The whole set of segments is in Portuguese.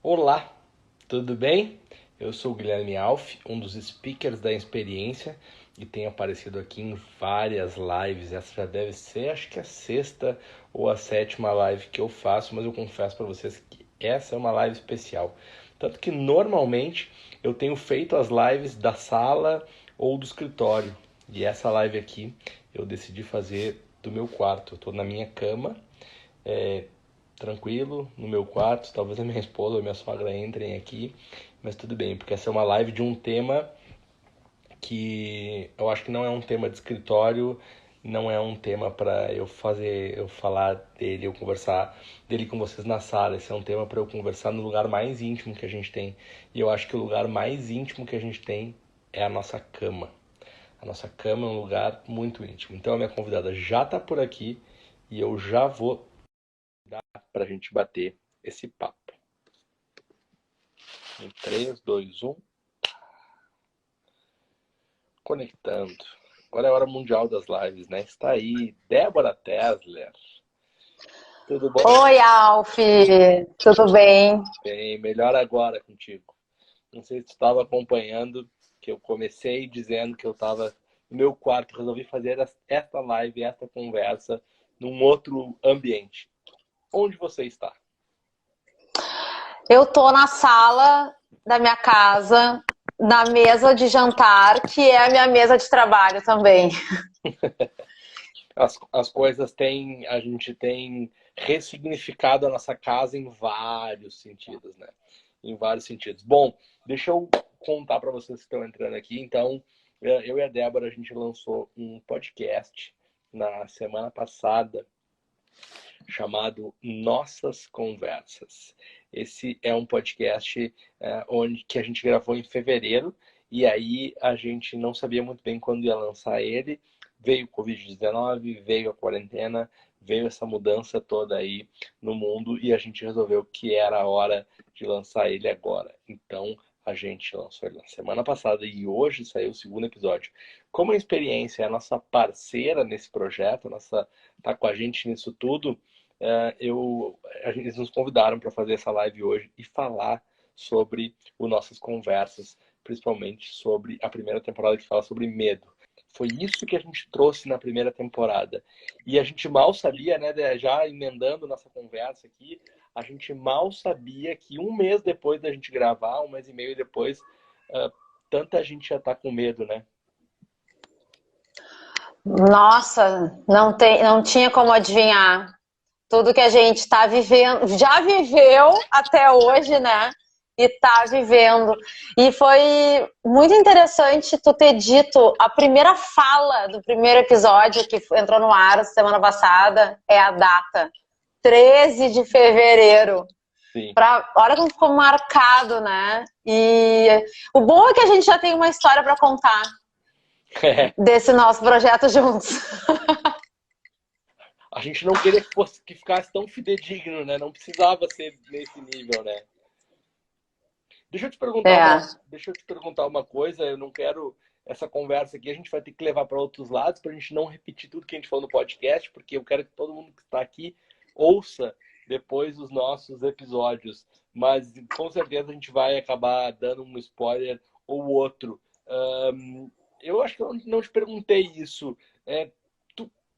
Olá, tudo bem? Eu sou o Guilherme Alf, um dos speakers da experiência e tenho aparecido aqui em várias lives. Essa já deve ser, acho que a sexta ou a sétima live que eu faço, mas eu confesso para vocês que essa é uma live especial. Tanto que normalmente eu tenho feito as lives da sala ou do escritório e essa live aqui eu decidi fazer do meu quarto. Eu estou na minha cama, é, tranquilo, no meu quarto. Talvez a minha esposa ou a minha sogra entrem aqui, mas tudo bem, porque essa é uma live de um tema que eu acho que não é um tema de escritório, não é um tema para eu falar dele, eu conversar dele com vocês na sala. Esse é um tema para eu conversar no lugar mais íntimo que a gente tem. E eu acho que o lugar mais íntimo que a gente tem é a nossa cama. A nossa cama é um lugar muito íntimo. Então a minha convidada já está por aqui e eu já vou para a gente bater esse papo. Em 3, 2, 1. Conectando. Agora é a hora mundial das lives, né? Está aí, Débora Tesler. Tudo bom? Oi, Alf, tudo bem? Bem, melhor agora contigo. Não sei se tu estava acompanhando, que eu comecei dizendo que eu estava no meu quarto, resolvi fazer esta live, esta conversa, num outro ambiente. Onde você está? Eu tô na sala da minha casa, na mesa de jantar, que é a minha mesa de trabalho também. As coisas têm, a gente tem ressignificado a nossa casa em vários sentidos, né? Em vários sentidos. Bom, deixa eu contar para vocês que estão entrando aqui. Então, eu e a Débora, a gente lançou um podcast na semana passada chamado Nossas Conversas. Esse é um podcast onde que a gente gravou em fevereiro e aí a gente não sabia muito bem quando ia lançar ele. Veio o Covid-19, veio a quarentena, veio essa mudança toda aí no mundo e a gente resolveu que era a hora de lançar ele agora. Então a gente lançou ele na semana passada e hoje saiu o segundo episódio. Como a experiência é a nossa parceira nesse projeto, tá com a gente nisso tudo, eles nos convidaram para fazer essa live hoje e falar sobre as nossas conversas, principalmente sobre a primeira temporada que fala sobre medo. Foi isso que a gente trouxe na primeira temporada. E a gente mal sabia, né, já emendando nossa conversa aqui, a gente mal sabia que um mês depois da gente gravar, um mês e meio depois, tanta gente já tá com medo, né? Nossa, não tinha como adivinhar tudo que a gente está vivendo, já viveu até hoje, né? E está vivendo. E foi muito interessante tu ter dito a primeira fala do primeiro episódio que entrou no ar semana passada é a data, 13 de fevereiro. Sim. Olha como ficou marcado, né? E o bom é que a gente já tem uma história para contar É. desse nosso projeto juntos. A gente não queria que ficasse tão fidedigno, né? Não precisava ser nesse nível, né? Deixa eu te perguntar É. uma, deixa eu te perguntar uma coisa. Eu não quero essa conversa aqui. A gente vai ter que levar para outros lados para a gente não repetir tudo que a gente falou no podcast, porque eu quero que todo mundo que está aqui ouça depois os nossos episódios. Mas com certeza a gente vai acabar dando um spoiler ou outro. Eu acho que eu não te perguntei isso.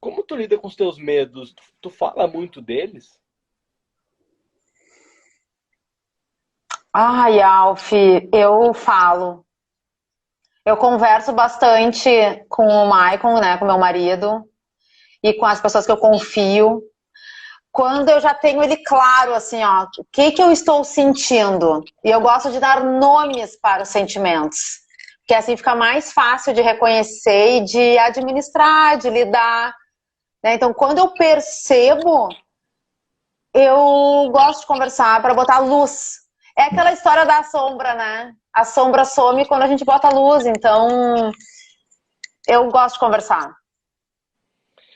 Como tu lida com os teus medos? Tu fala muito deles? Ai, Alf, eu falo. Eu converso bastante com o Maicon, né, com meu marido, e com as pessoas que eu confio. Quando eu já tenho ele claro, assim, ó, o que que eu estou sentindo. E eu gosto de dar nomes para os sentimentos. Porque assim fica mais fácil de reconhecer e de administrar, de lidar, né? Então, quando eu percebo, eu gosto de conversar para botar luz. É aquela história da sombra, né? A sombra some quando a gente bota luz. Então, eu gosto de conversar.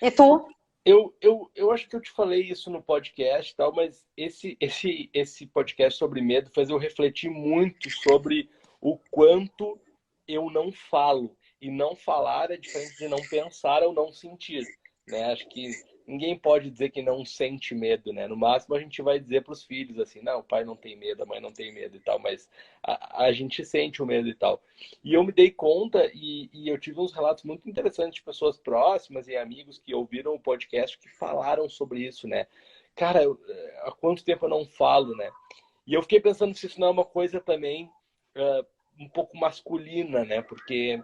E tu? Eu acho que eu te falei isso no podcast e tal, mas esse podcast sobre medo fez eu refletir muito sobre o quanto eu não falo. E não falar é diferente de não pensar ou não sentir, né? Acho que ninguém pode dizer que não sente medo, né? No máximo a gente vai dizer para os filhos assim, não, o pai não tem medo, a mãe não tem medo e tal, mas a gente sente o medo e tal. E eu me dei conta e eu tive uns relatos muito interessantes de pessoas próximas e amigos que ouviram o podcast que falaram sobre isso, né? Cara, há quanto tempo eu não falo, né? E eu fiquei pensando se isso não é uma coisa também um pouco masculina, né? Porque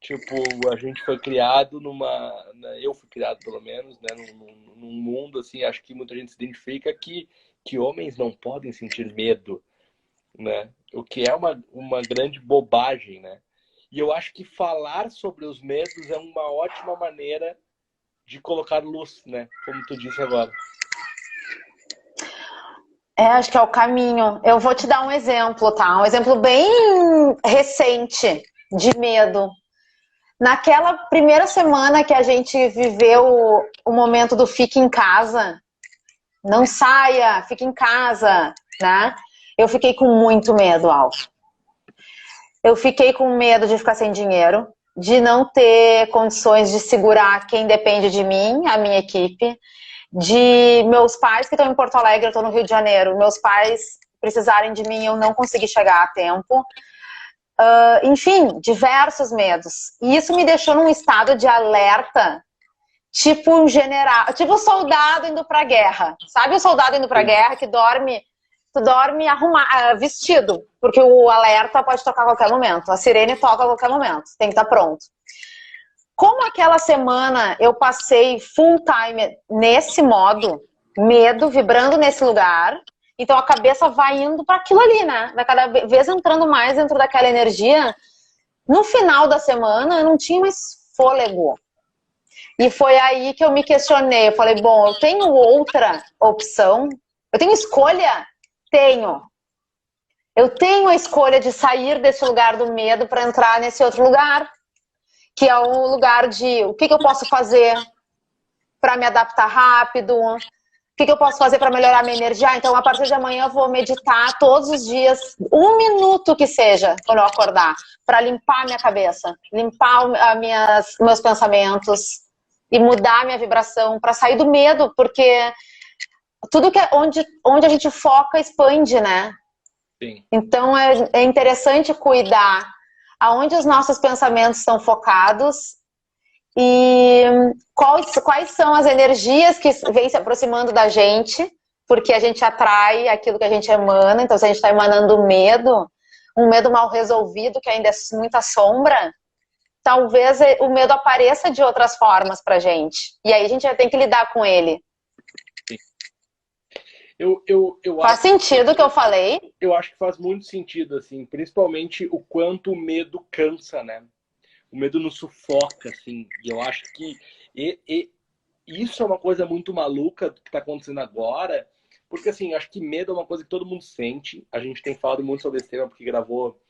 tipo, a gente foi criado eu fui criado pelo menos, né, num mundo assim, acho que muita gente se identifica que homens não podem sentir medo, né? O que é uma grande bobagem, né? E eu acho que falar sobre os medos é uma ótima maneira de colocar luz, né? Como tu disse agora. Acho que é o caminho. Eu vou te dar um exemplo, tá? Um exemplo bem recente de medo. Naquela primeira semana que a gente viveu o momento do fique em casa, não saia, fique em casa, né? Eu fiquei com muito medo, Alfa. Eu fiquei com medo de ficar sem dinheiro, de não ter condições de segurar quem depende de mim, a minha equipe, de meus pais que estão em Porto Alegre, eu estou no Rio de Janeiro, meus pais precisarem de mim, eu não consegui chegar a tempo. Enfim, diversos medos. E isso me deixou num estado de alerta, tipo um general, tipo um soldado indo pra guerra. Sabe o soldado indo pra guerra que tu dorme vestido, porque o alerta pode tocar a qualquer momento, a sirene toca a qualquer momento, tem que estar pronto. Como aquela semana eu passei full time nesse modo, medo, vibrando nesse lugar, então a cabeça vai indo para aquilo ali, né? Vai cada vez entrando mais dentro daquela energia. No final da semana eu não tinha mais fôlego. E foi aí que eu me questionei. Eu falei, bom, eu tenho outra opção? Eu tenho escolha? Tenho. Eu tenho a escolha de sair desse lugar do medo para entrar nesse outro lugar, que é um lugar de o que eu posso fazer para me adaptar rápido, o que eu posso fazer para melhorar minha energia. Então, a partir de amanhã, eu vou meditar todos os dias, 1 minuto que seja, quando eu acordar, para limpar a minha cabeça, limpar meus pensamentos e mudar a minha vibração, para sair do medo, porque tudo que onde a gente foca expande, né? Sim. Então, é interessante cuidar aonde os nossos pensamentos estão focados e quais são as energias que vêm se aproximando da gente, porque a gente atrai aquilo que a gente emana. Então, se a gente está emanando medo, um medo mal resolvido, que ainda é muita sombra, talvez o medo apareça de outras formas pra gente. E aí a gente vai ter que lidar com ele. Faz sentido o que eu falei? Eu acho que faz muito sentido, assim, principalmente o quanto o medo cansa, né? O medo nos sufoca, assim. E eu acho que isso é uma coisa muito maluca que está acontecendo agora, porque, assim, acho que medo é uma coisa que todo mundo sente. A gente tem falado muito sobre esse tema porque gravou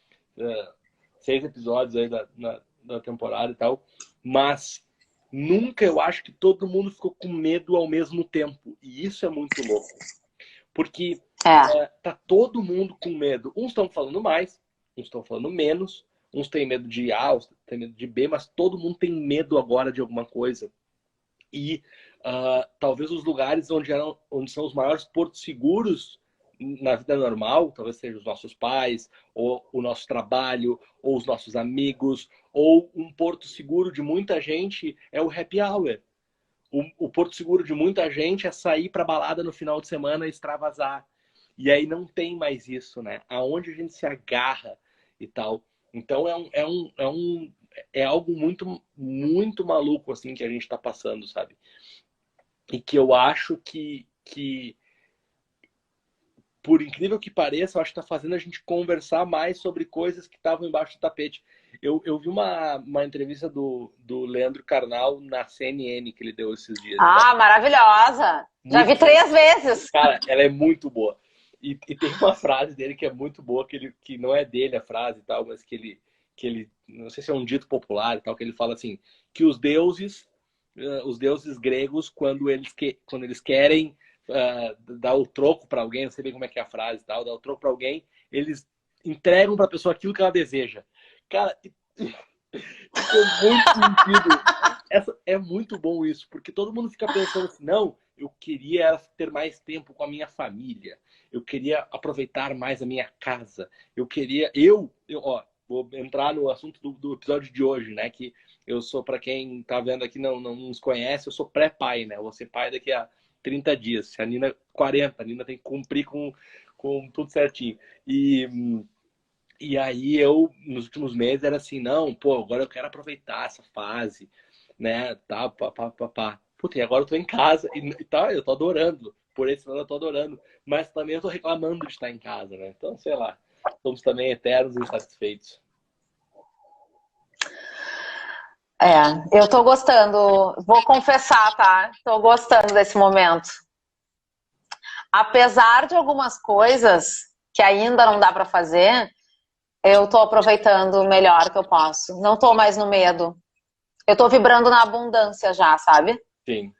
6 episódios aí da temporada e tal, mas nunca eu acho que todo mundo ficou com medo ao mesmo tempo. E isso é muito louco. Porque tá todo mundo com medo. Uns estão falando mais, uns estão falando menos, uns têm medo de A, uns têm medo de B, mas todo mundo tem medo agora de alguma coisa. E talvez os lugares onde são os maiores portos seguros na vida normal, talvez sejam os nossos pais, ou o nosso trabalho, ou os nossos amigos, ou um porto seguro de muita gente é o happy hour. O porto seguro de muita gente é sair pra balada no final de semana e extravasar. E aí não tem mais isso, né? Aonde a gente se agarra e tal. Então é algo muito, muito maluco, assim, que a gente tá passando, sabe? E que eu acho que por incrível que pareça, eu acho que tá fazendo a gente conversar mais sobre coisas que estavam embaixo do tapete. Eu vi uma entrevista do Leandro Carnal na CNN que ele deu esses dias. Maravilhosa! Já vi 3 vezes. Cara, ela é muito boa. E tem uma frase dele que é muito boa, que não é dele a frase e tal, mas que ele, não sei se é um dito popular e tal, que ele fala assim, que os deuses gregos, quando eles querem dar o troco para alguém, não sei bem como é que é a frase e tal, dar o troco para alguém, eles entregam para a pessoa aquilo que ela deseja. Cara, Faz muito sentido. É muito bom isso, porque todo mundo fica pensando assim, não, eu queria ter mais tempo com a minha família, eu queria aproveitar mais a minha casa, eu queria, ó, vou entrar no assunto do episódio de hoje, né, que eu sou, para quem tá vendo aqui não nos conhece, eu sou pré-pai, né, eu vou ser pai daqui a 30 dias, se a Nina 40, a Nina tem que cumprir com tudo certinho. E aí eu, nos últimos meses, era assim, não, pô, agora eu quero aproveitar essa fase, né, tá, pá. Puta, e agora eu tô em casa e tá, eu tô adorando. Por esse lado eu tô adorando. Mas também eu tô reclamando de estar em casa, né? Então, sei lá, somos também eternos e insatisfeitos. Eu tô gostando, vou confessar, tá? Tô gostando desse momento. Apesar de algumas coisas que ainda não dá pra fazer, eu tô aproveitando o melhor que eu posso. Não tô mais no medo. Eu tô vibrando na abundância já, sabe? Sim.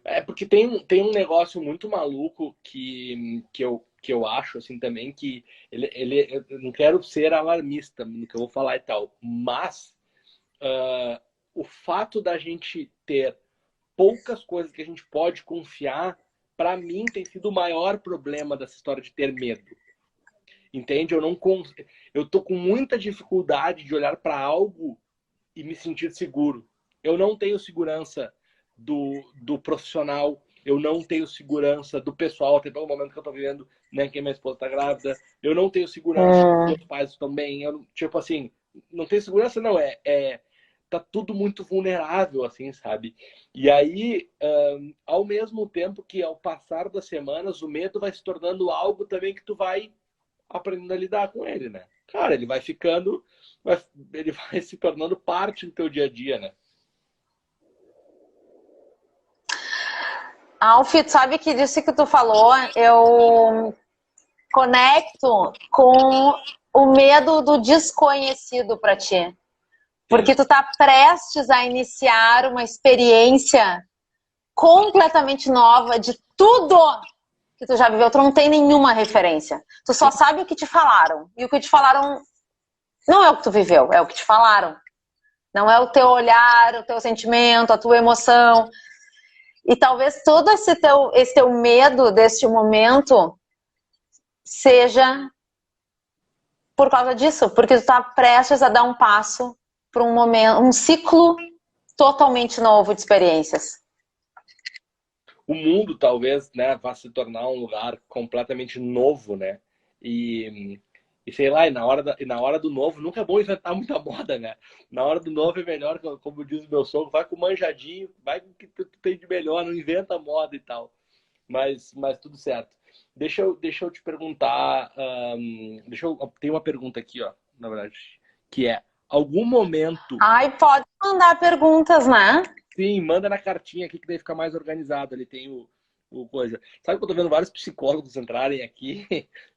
É porque tem um negócio muito maluco que eu acho assim também que eu não quero ser alarmista no que eu vou falar e tal, mas o fato da gente ter poucas coisas que a gente pode confiar, para mim tem sido o maior problema dessa história de ter medo. Entende? Eu tô com muita dificuldade de olhar para algo e me sentir seguro. Eu não tenho segurança do profissional, eu não tenho segurança do pessoal, até pelo momento que eu tô vivendo, né, que minha esposa tá grávida, eu não tenho segurança dos meus pais também, tipo assim, não tenho segurança não, tá tudo muito vulnerável, assim, sabe? E aí, ao mesmo tempo que ao passar das semanas, o medo vai se tornando algo também que tu vai aprendendo a lidar com ele, né? Cara, ele vai ficando, ele vai se tornando parte do teu dia a dia, né? Alf, sabe que disso que tu falou, eu conecto com o medo do desconhecido para ti. Porque Sim. tu tá prestes a iniciar uma experiência completamente nova de tudo que tu já viveu. Tu não tem nenhuma referência. Tu só sabe o que te falaram. E o que te falaram não é o que tu viveu, é o que te falaram. Não é o teu olhar, o teu sentimento, a tua emoção. E talvez todo esse teu medo deste momento seja por causa disso, porque tu tá prestes a dar um passo para um momento, um ciclo totalmente novo de experiências. O mundo talvez, né, vá se tornar um lugar completamente novo, né? E sei lá, e na hora do novo, nunca é bom inventar muita moda, né? Na hora do novo é melhor, como diz o meu sogro, vai com manjadinho, vai com o que tu tem de melhor, não inventa moda e tal. Mas tudo certo. Deixa eu te perguntar. Tem uma pergunta aqui, ó, na verdade, que é: algum momento. Ai, pode mandar perguntas, né? Sim, manda na cartinha aqui que daí fica mais organizado. Ele tem o coisa. Sabe que eu tô vendo vários psicólogos entrarem aqui?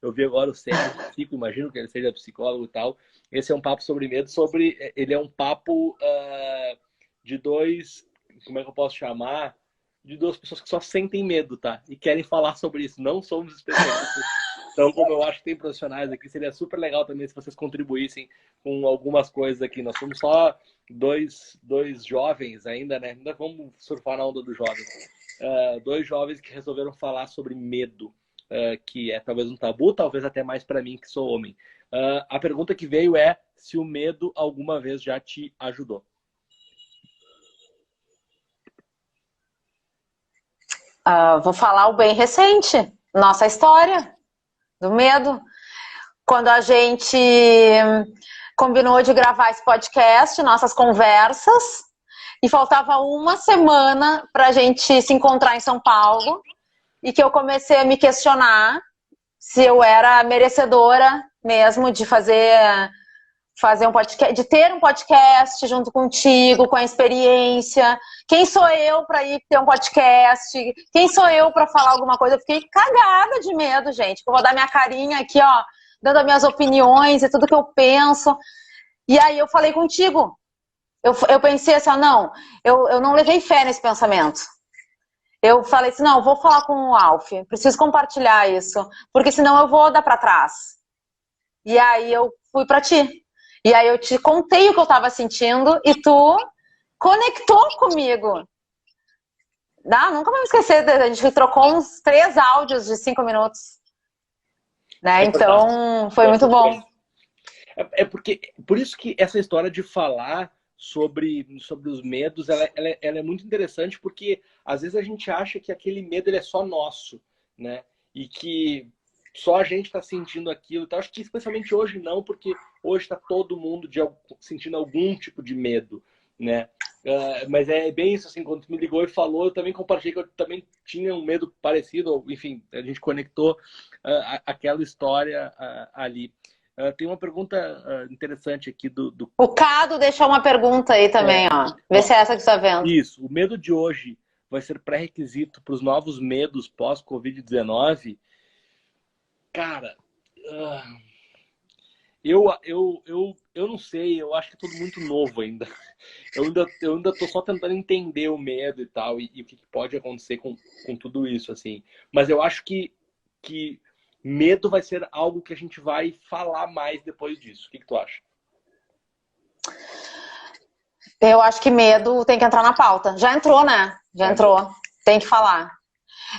Eu vi agora o Sérgio Psico, imagino que ele seja psicólogo e tal. Esse é um papo sobre medo, ele é um papo de dois. Como é que eu posso chamar? De duas pessoas que só sentem medo, tá? E querem falar sobre isso. Não somos especialistas. Então, como eu acho que tem profissionais aqui, seria super legal também se vocês contribuíssem com algumas coisas aqui. Nós somos só dois jovens ainda, né? Ainda vamos surfar na onda do jovem. Dois jovens que resolveram falar sobre medo, que é talvez um tabu, talvez até mais para mim que sou homem. A pergunta que veio é se o medo alguma vez já te ajudou. Vou falar o bem recente, nossa história do medo. Quando a gente combinou de gravar esse podcast, nossas conversas, e faltava uma semana para a gente se encontrar em São Paulo, e que eu comecei a me questionar se eu era merecedora mesmo de fazer um podcast, de ter um podcast junto contigo, com a experiência. Quem sou eu para ir ter um podcast? Quem sou eu para falar alguma coisa? Eu fiquei cagada de medo, gente. Eu vou dar minha carinha aqui, ó, dando as minhas opiniões e tudo que eu penso. E aí eu falei contigo. Eu pensei assim, ó, não, eu não levei fé nesse pensamento. Eu falei assim, não, vou falar com o Alf, preciso compartilhar isso, porque senão eu vou dar para trás. E aí eu fui para ti. E aí eu te contei o que eu tava sentindo e tu conectou comigo. Não, nunca vou me esquecer, a gente trocou uns 3 áudios de 5 minutos. Né? É verdade. Então, foi muito bom. Porque, por isso que essa história de falar sobre os medos, ela é muito interessante, porque às vezes a gente acha que aquele medo ele é só nosso, né? E que só a gente está sentindo aquilo. Então, acho que especialmente hoje não, porque hoje está todo mundo sentindo algum tipo de medo, né? Mas é bem isso, assim, quando tu me ligou e falou, eu também compartilhei que eu também tinha um medo parecido, enfim, a gente conectou aquela história ali. Tem uma pergunta interessante aqui do... O Cado deixou uma pergunta aí também, ó. Vê se é essa que você está vendo. Isso, o medo de hoje vai ser pré-requisito para os novos medos pós-Covid-19? Cara, eu não sei, eu acho que é tudo muito novo ainda. Eu ainda tô só tentando entender o medo e tal, e o que pode acontecer com tudo isso, assim. Mas eu acho que medo vai ser algo que a gente vai falar mais depois disso. O que tu acha? Eu acho que medo tem que entrar na pauta. Já entrou, né? Já entrou. Tem que falar.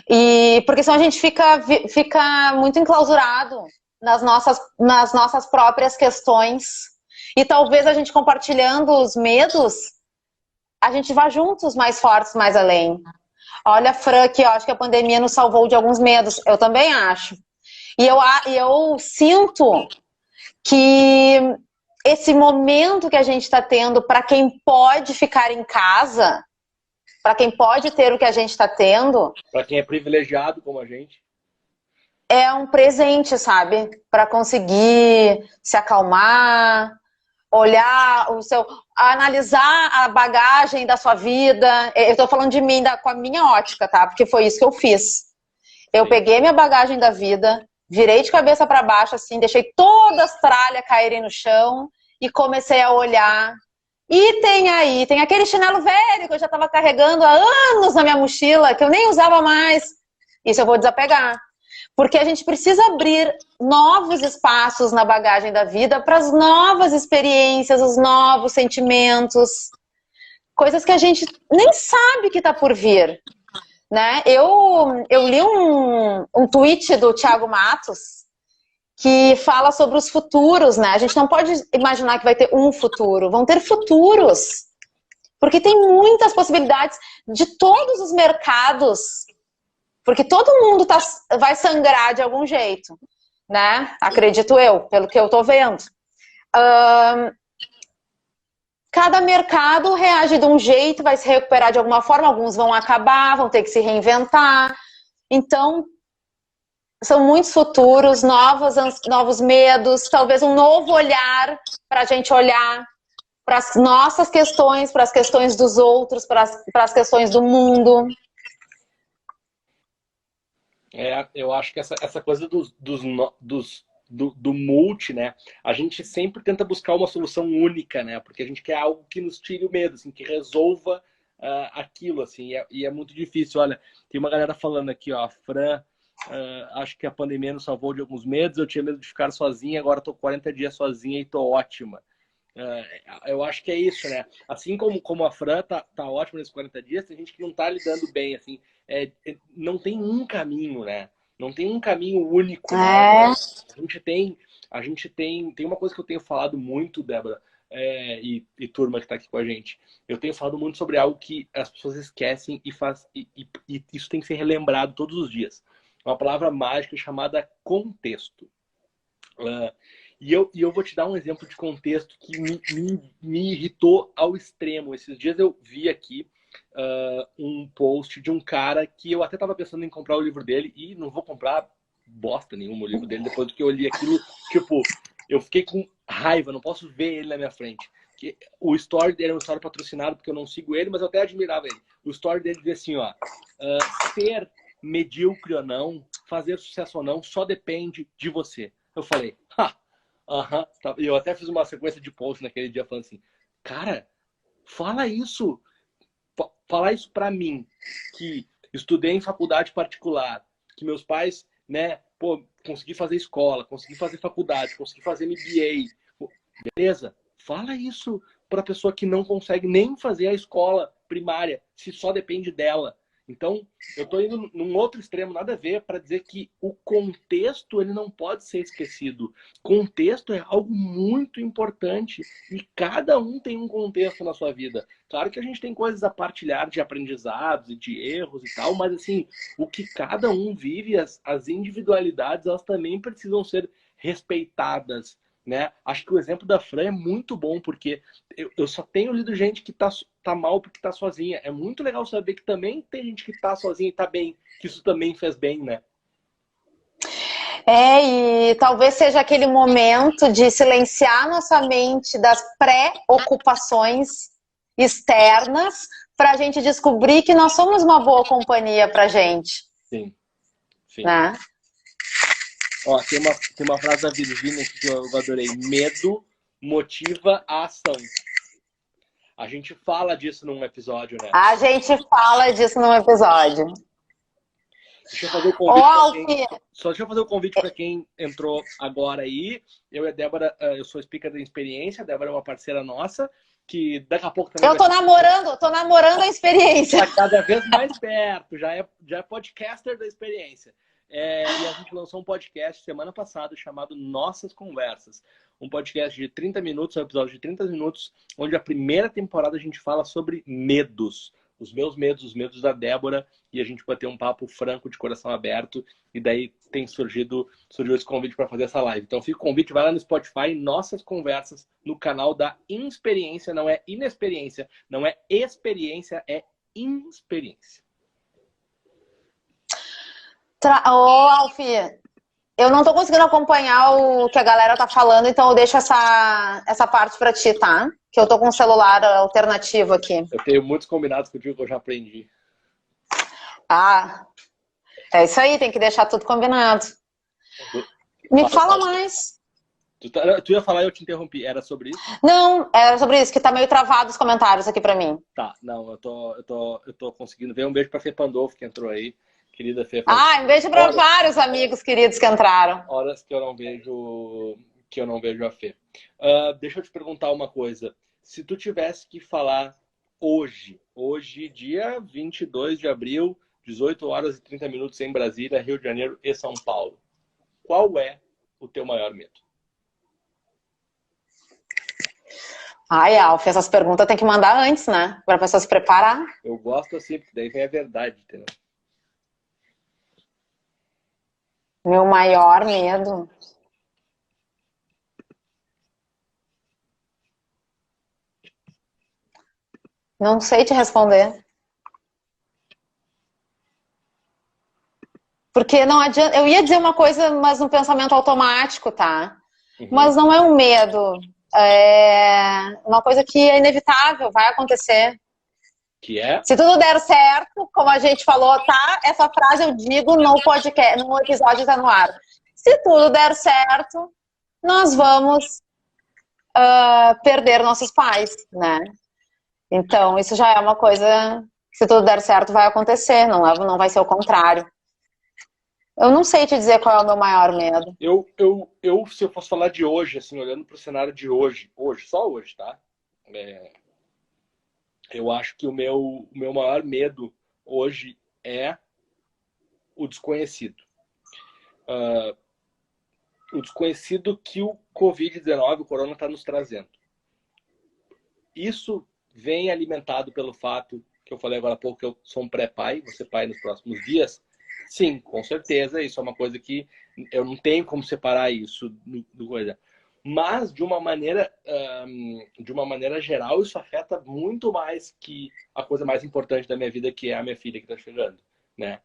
E porque senão a gente fica muito enclausurado nas nossas próprias questões. E talvez a gente compartilhando os medos, a gente vá juntos mais fortes, mais além. Olha, Fran, que eu acho que a pandemia nos salvou de alguns medos. Eu também acho. E eu sinto que esse momento que a gente está tendo, para quem pode ficar em casa, para quem pode ter o que a gente está tendo, para quem é privilegiado como a gente, é um presente, sabe? Para conseguir se acalmar, olhar analisar a bagagem da sua vida. Eu estou falando de mim, com a minha ótica, tá? Porque foi isso que eu fiz. Eu peguei minha bagagem da vida, virei de cabeça para baixo, assim, deixei todas as tralhas caírem no chão e comecei a olhar. E tem aquele chinelo velho que eu já estava carregando há anos na minha mochila, que eu nem usava mais. Isso eu vou desapegar. Porque a gente precisa abrir novos espaços na bagagem da vida para as novas experiências, os novos sentimentos, coisas que a gente nem sabe que está por vir. Né? Eu li um tweet do Thiago Matos que fala sobre os futuros, né? A gente não pode imaginar que vai ter um futuro, vão ter futuros, porque tem muitas possibilidades de todos os mercados, porque todo mundo vai sangrar de algum jeito, né? Acredito eu, pelo que eu tô vendo. Cada mercado reage de um jeito, vai se recuperar de alguma forma, alguns vão acabar, vão ter que se reinventar. Então, são muitos futuros, novos medos, talvez um novo olhar para a gente olhar para as nossas questões, para as questões dos outros, para as questões do mundo. Eu acho que essa coisa do multi, né? A gente sempre tenta buscar uma solução única, né? Porque a gente quer algo que nos tire o medo, assim, que resolva aquilo, assim. E é muito difícil. Olha, tem uma galera falando aqui, ó, Fran, acho que a pandemia nos salvou de alguns medos. Eu tinha medo de ficar sozinha, agora tô 40 dias sozinha e tô ótima. Eu acho que é isso, né? Assim como a Fran tá ótima nesses 40 dias, tem gente que não tá lidando bem, assim. Não tem um caminho, né? Não tem um caminho único. Né? A gente tem uma coisa que eu tenho falado muito, Débora, e turma que está aqui com a gente. Eu tenho falado muito sobre algo que as pessoas esquecem e isso tem que ser relembrado todos os dias. Uma palavra mágica chamada contexto. E eu vou te dar um exemplo de contexto que me irritou ao extremo. Esses dias eu vi aqui um post de um cara que eu até estava pensando em comprar o livro dele e não vou comprar bosta nenhuma o livro dele depois do que eu li aquilo. Tipo, eu fiquei com raiva, não posso ver ele na minha frente. O story dele é um story patrocinado porque eu não sigo ele, mas eu até admirava ele. O story dele dizia assim, ó, ser medíocre ou não, fazer sucesso ou não, só depende de você. Eu falei, E eu até fiz uma sequência de posts naquele dia falando assim, cara, fala isso. Falar isso pra mim, que estudei em faculdade particular, que meus pais, né, consegui fazer escola, consegui fazer faculdade, consegui fazer MBA, Beleza? Fala isso para a pessoa que não consegue nem fazer a escola primária, se só depende dela. Então, eu estou indo num outro extremo, nada a ver, para dizer que o contexto ele não pode ser esquecido. Contexto é algo muito importante e cada um tem um contexto na sua vida. Claro que a gente tem coisas a partilhar de aprendizados e de erros e tal, mas assim, o que cada um vive, as individualidades, elas também precisam ser respeitadas, né? Acho que o exemplo da Fran é muito bom, porque eu só tenho lido gente que tá mal porque tá sozinha. É muito legal saber que também tem gente que tá sozinha e tá bem, que isso também fez bem, né? E talvez seja aquele momento de silenciar nossa mente das preocupações externas para a gente descobrir que nós somos uma boa companhia pra gente. Sim, sim. Né? Ó, tem uma frase da Virginia que eu adorei. Medo motiva a ação. A gente fala disso num episódio, né? A gente fala disso num episódio. Deixa eu fazer o convite Só deixa eu fazer o convite para quem entrou agora aí. Eu e a Débora, eu sou speaker da experiência, a Débora é uma parceira nossa, que daqui a pouco também. Eu tô namorando a experiência. Tá cada vez mais perto, já é podcaster da experiência. E a gente lançou um podcast semana passada chamado Nossas Conversas. Um podcast de 30 minutos, um episódio de 30 minutos, onde a primeira temporada a gente fala sobre medos. Os meus medos, os medos da Débora, e a gente vai ter um papo franco, de coração aberto, e daí surgiu esse convite para fazer essa live. Então fica o convite, vai lá no Spotify, Nossas Conversas, no canal da Inexperiência, não é inexperiência, não é experiência, é inexperiência. Alfie, eu não tô conseguindo acompanhar o que a galera tá falando, então eu deixo essa parte pra ti, tá? Que eu tô com um celular alternativo aqui. Eu tenho muitos combinados contigo que eu já aprendi. É isso aí, tem que deixar tudo combinado. Me fala mais. Tu ia falar e eu te interrompi. Era sobre isso? Não, era sobre isso, que tá meio travado os comentários aqui pra mim. Tá, não, eu tô conseguindo ver. Um beijo pra Fê Pandolfo, que entrou aí. Querida Fê. Um beijo pra vários amigos queridos que entraram. Horas que eu não vejo a Fê. Deixa eu te perguntar uma coisa. Se tu tivesse que falar hoje, dia 22 de abril, 18 horas e 30 minutos em Brasília, Rio de Janeiro e São Paulo, qual é o teu maior medo? Alf, essas perguntas tem que mandar antes, né? Pra pessoa se preparar. Eu gosto assim, porque daí vem a verdade, entendeu? Meu maior medo. Não sei te responder. Porque não adianta. Eu ia dizer uma coisa, mas no pensamento automático, tá? Uhum. Mas não é um medo. É uma coisa que é inevitável, vai acontecer. Que é? Se tudo der certo, como a gente falou, tá? Essa frase eu digo no podcast, no episódio tá no ar. Se tudo der certo, nós vamos perder nossos pais, né? Então, isso já é uma coisa, se tudo der certo, vai acontecer, não vai ser o contrário. Eu não sei te dizer qual é o meu maior medo. Se eu fosse falar de hoje, assim, olhando para o cenário de hoje, só hoje, tá? Eu acho que o meu maior medo hoje é o desconhecido. O desconhecido que o Covid-19, o corona, está nos trazendo. Isso vem alimentado pelo fato que eu falei agora há pouco, que eu sou um pré-pai, vou ser pai nos próximos dias. Sim, com certeza, isso é uma coisa que eu não tenho como separar isso do coisa. Mas, de uma maneira geral, isso afeta muito mais que a coisa mais importante da minha vida, que é a minha filha que está chegando, né?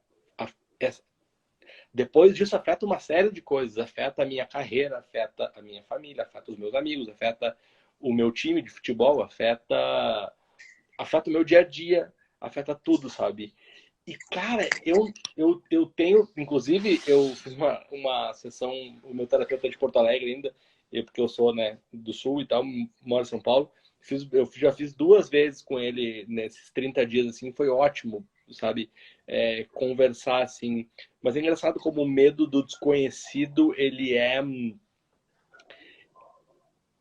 Depois disso, afeta uma série de coisas. Afeta a minha carreira, afeta a minha família, afeta os meus amigos, afeta o meu time de futebol, afeta o meu dia a dia, afeta tudo, sabe? E, cara, eu tenho... Inclusive, eu fiz uma sessão, o meu terapeuta é de Porto Alegre ainda, porque eu sou, né, do Sul e tal, moro em São Paulo. Eu já fiz 2 vezes com ele nesses 30 dias, assim, foi ótimo, sabe? Conversar, assim. Mas é engraçado como o medo do desconhecido, ele é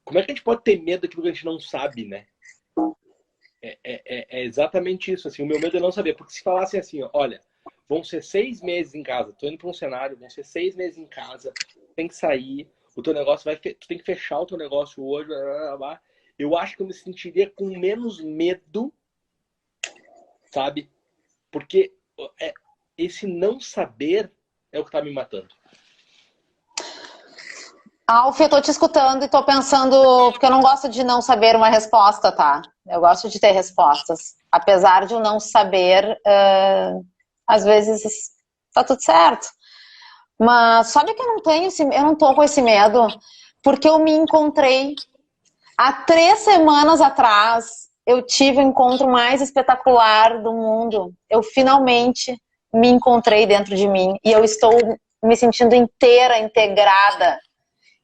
como é que a gente pode ter medo daquilo que a gente não sabe, né? É exatamente isso, assim, o meu medo é não saber, porque se falassem assim, ó, olha, vão ser 6 meses em casa, tô indo para um cenário, vão ser 6 meses em casa, tem que sair, o teu negócio tu tem que fechar o teu negócio hoje, blá, blá, blá. Eu acho que eu me sentiria com menos medo, sabe? Porque esse não saber é o que tá me matando. Alf, eu tô te escutando e tô pensando, porque eu não gosto de não saber uma resposta, tá? Eu gosto de ter respostas. Apesar de eu não saber, às vezes tá tudo certo. Mas sabe que eu não tô com esse medo, porque eu me encontrei há 3 semanas atrás, eu tive o encontro mais espetacular do mundo. Eu finalmente me encontrei dentro de mim e eu estou me sentindo inteira, integrada.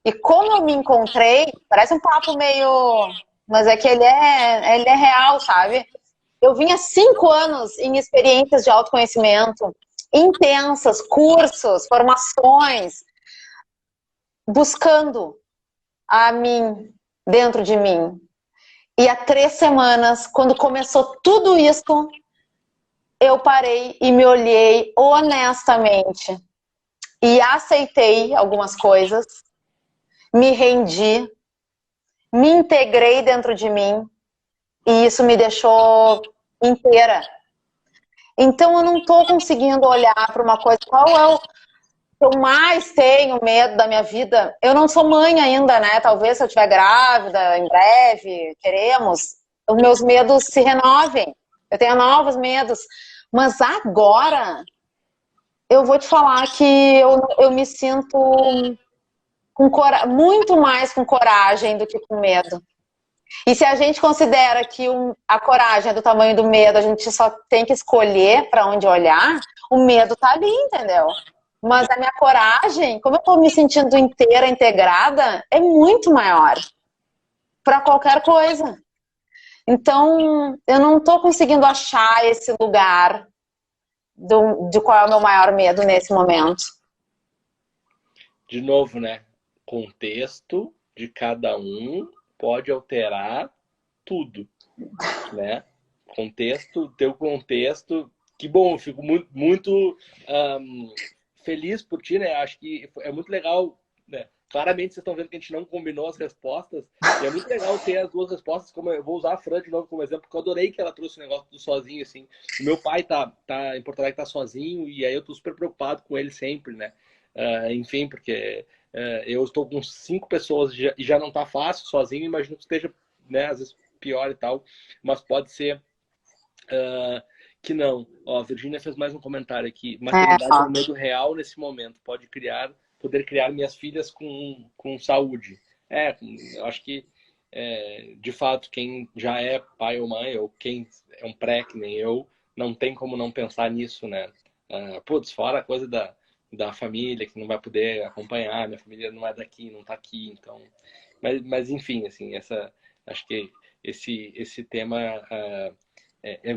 E como eu me encontrei, parece um papo meio... Mas é que ele é real, sabe? Eu vinha 5 anos em experiências de autoconhecimento intensas, cursos, formações, buscando a mim, dentro de mim. E há 3 semanas, quando começou tudo isso, eu parei e me olhei honestamente. E aceitei algumas coisas, me rendi, me integrei dentro de mim e isso me deixou inteira. Então eu não estou conseguindo olhar para uma coisa, qual é o que eu mais tenho medo da minha vida? Eu não sou mãe ainda, né? Talvez se eu estiver grávida, em breve, queremos, os meus medos se renovem. Eu tenho novos medos. Mas agora, eu vou te falar que eu me sinto muito mais com coragem do que com medo. E se a gente considera que a coragem é do tamanho do medo, a gente só tem que escolher para onde olhar, o medo tá ali, entendeu? Mas a minha coragem, como eu tô me sentindo inteira, integrada, é muito maior para qualquer coisa. Então, eu não tô conseguindo achar esse lugar de qual é o meu maior medo nesse momento. De novo, né? Contexto de cada um pode alterar tudo, né? Teu contexto, que bom, eu fico muito feliz por ti, né? Acho que é muito legal, né? Claramente vocês estão vendo que a gente não combinou as respostas, e é muito legal ter as duas respostas, como eu vou usar a Fran de novo como exemplo, porque eu adorei que ela trouxe o negócio do sozinho, assim. O meu pai tá em Porto Alegre, tá sozinho, e aí eu tô super preocupado com ele sempre, né? Enfim, porque eu estou com 5 pessoas e já não tá fácil sozinho, imagino que esteja, né, às vezes pior e tal, mas pode ser que não. Ó, a Virgínia fez mais um comentário aqui. Maternidade é um medo real nesse momento. Poder criar minhas filhas com saúde. Eu acho que, de fato, quem já é pai ou mãe, ou quem é um pré, que nem eu, não tem como não pensar nisso, né? Putz, fora a coisa da família, que não vai poder acompanhar, minha família não é daqui, não tá aqui, então... Mas enfim, assim, acho que esse tema...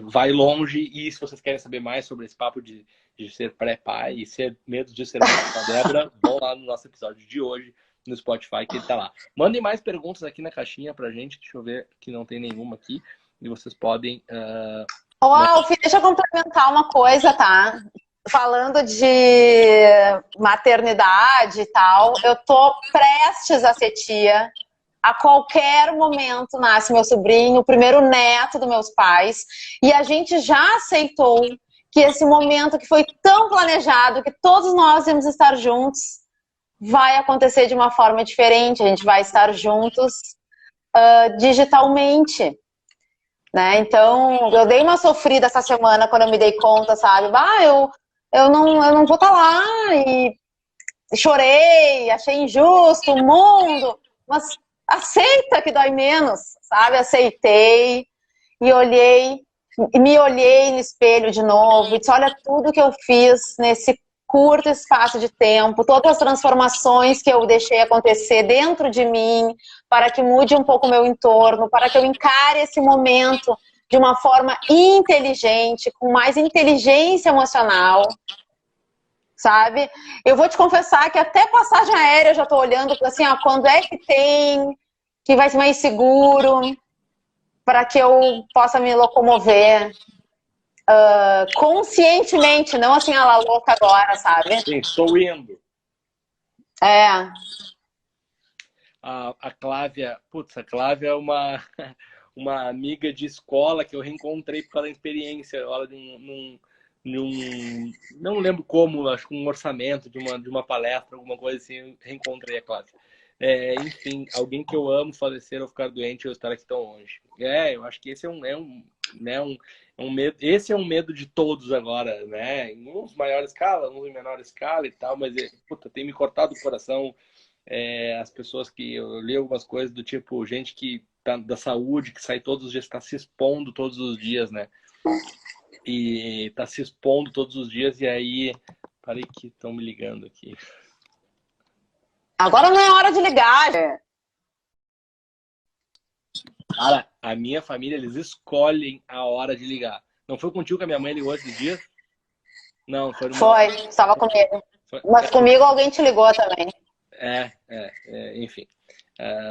vai longe, e se vocês querem saber mais sobre esse papo de ser pré-pai e ser medo de ser mãe com a Débora, vão lá no nosso episódio de hoje no Spotify, que ele tá lá. Mandem mais perguntas aqui na caixinha pra gente, deixa eu ver que não tem nenhuma aqui, e vocês podem... Alf, deixa eu complementar uma coisa, tá? Falando de maternidade e tal, eu tô prestes a ser tia. A qualquer momento nasce meu sobrinho, o primeiro neto dos meus pais, e a gente já aceitou que esse momento que foi tão planejado, que todos nós íamos estar juntos, vai acontecer de uma forma diferente. A gente vai estar juntos digitalmente, né? Então, eu dei uma sofrida essa semana quando eu me dei conta, sabe? Eu não vou estar lá, e chorei, achei injusto o mundo, mas aceita que dói menos, sabe? Aceitei e me olhei no espelho de novo e disse, olha tudo que eu fiz nesse curto espaço de tempo, todas as transformações que eu deixei acontecer dentro de mim, para que mude um pouco o meu entorno, para que eu encare esse momento de uma forma inteligente, com mais inteligência emocional, sabe? Eu vou te confessar que até passagem aérea eu já tô olhando assim, ó, quando é que tem que vai ser mais seguro, para que eu possa me locomover conscientemente, não assim, a la louca agora, sabe? Sim, estou indo. É. A Clávia, putz, a Clávia é uma amiga de escola que eu reencontrei por causa da experiência, ela não lembro como, acho que um orçamento de uma palestra, alguma coisa assim, eu reencontrei a Clávia. Enfim, alguém que eu amo falecer ou ficar doente ou estar aqui tão longe. Eu acho que esse né, um medo, esse é um medo de todos agora, né? Em uns maior escala, uns em menor escala e tal, mas puta, tem me cortado o coração. As pessoas que eu li algumas coisas do tipo, gente que tá da saúde, que sai todos os dias, está se expondo todos os dias, né? E tá se expondo todos os dias, e aí. Parei que estão me ligando aqui. Agora não é hora de ligar, né? Cara, a minha família, eles escolhem a hora de ligar. Não foi contigo que a minha mãe ligou esses dias? Não, foi numa. Foi, estava comigo. Mas comigo alguém te ligou também. Enfim.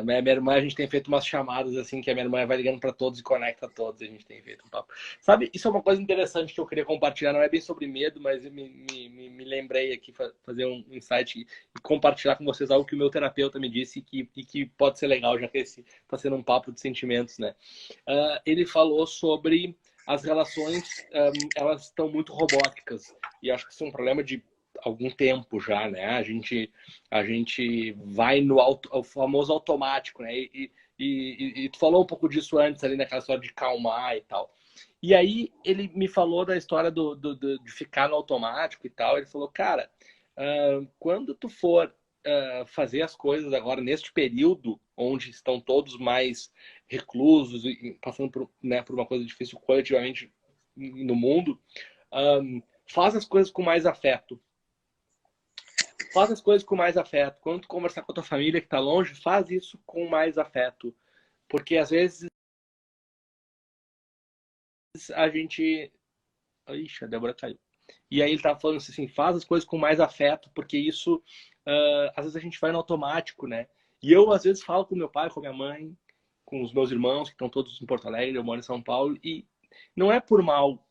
Minha irmã, a gente tem feito umas chamadas assim, que a minha irmã vai ligando para todos e conecta todos, a gente tem feito um papo. Sabe, isso é uma coisa interessante que eu queria compartilhar, não é bem sobre medo, mas eu me lembrei aqui, fazer um insight e compartilhar com vocês algo que o meu terapeuta me disse e que pode ser legal, já que esse está sendo um papo de sentimentos, né? Ele falou sobre as relações, elas estão muito robóticas, e acho que isso é um problema de algum tempo já, né? A gente vai no o famoso automático, né? E tu falou um pouco disso antes ali naquela história de calmar e tal. E aí ele me falou da história de ficar no automático e tal. Ele falou, cara, quando tu for fazer as coisas agora neste período onde estão todos mais reclusos e passando por uma coisa difícil coletivamente no mundo, faz as coisas com mais afeto. Faz as coisas com mais afeto. Quando tu conversar com a tua família que tá longe, faz isso com mais afeto. Porque às vezes a gente... Ixi, a Débora caiu. E aí ele tava falando assim, faz as coisas com mais afeto, porque isso... às vezes a gente vai no automático, né? E eu às vezes falo com meu pai, com minha mãe, com os meus irmãos, que estão todos em Porto Alegre, eu moro em São Paulo, e não é por mal,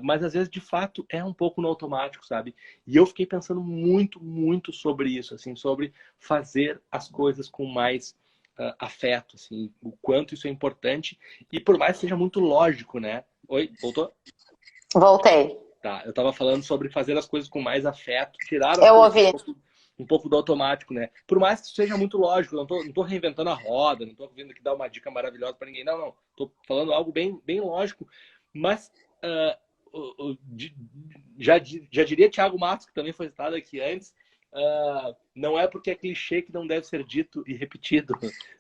mas às vezes de fato é um pouco no automático, sabe? E eu fiquei pensando muito, muito sobre isso, assim, sobre fazer as coisas com mais afeto, assim, o quanto isso é importante, e por mais que seja muito lógico, né? Oi, voltou? Voltei. Tá, eu tava falando sobre fazer as coisas com mais afeto, tirar Eu ouvi. um pouco do automático, né? Por mais que isso seja muito lógico, não tô reinventando a roda, não tô vindo aqui dar uma dica maravilhosa para ninguém, não. Tô falando algo bem, bem lógico, mas já diria Thiago Matos, que também foi citado aqui antes, não é porque é clichê que não deve ser dito e repetido,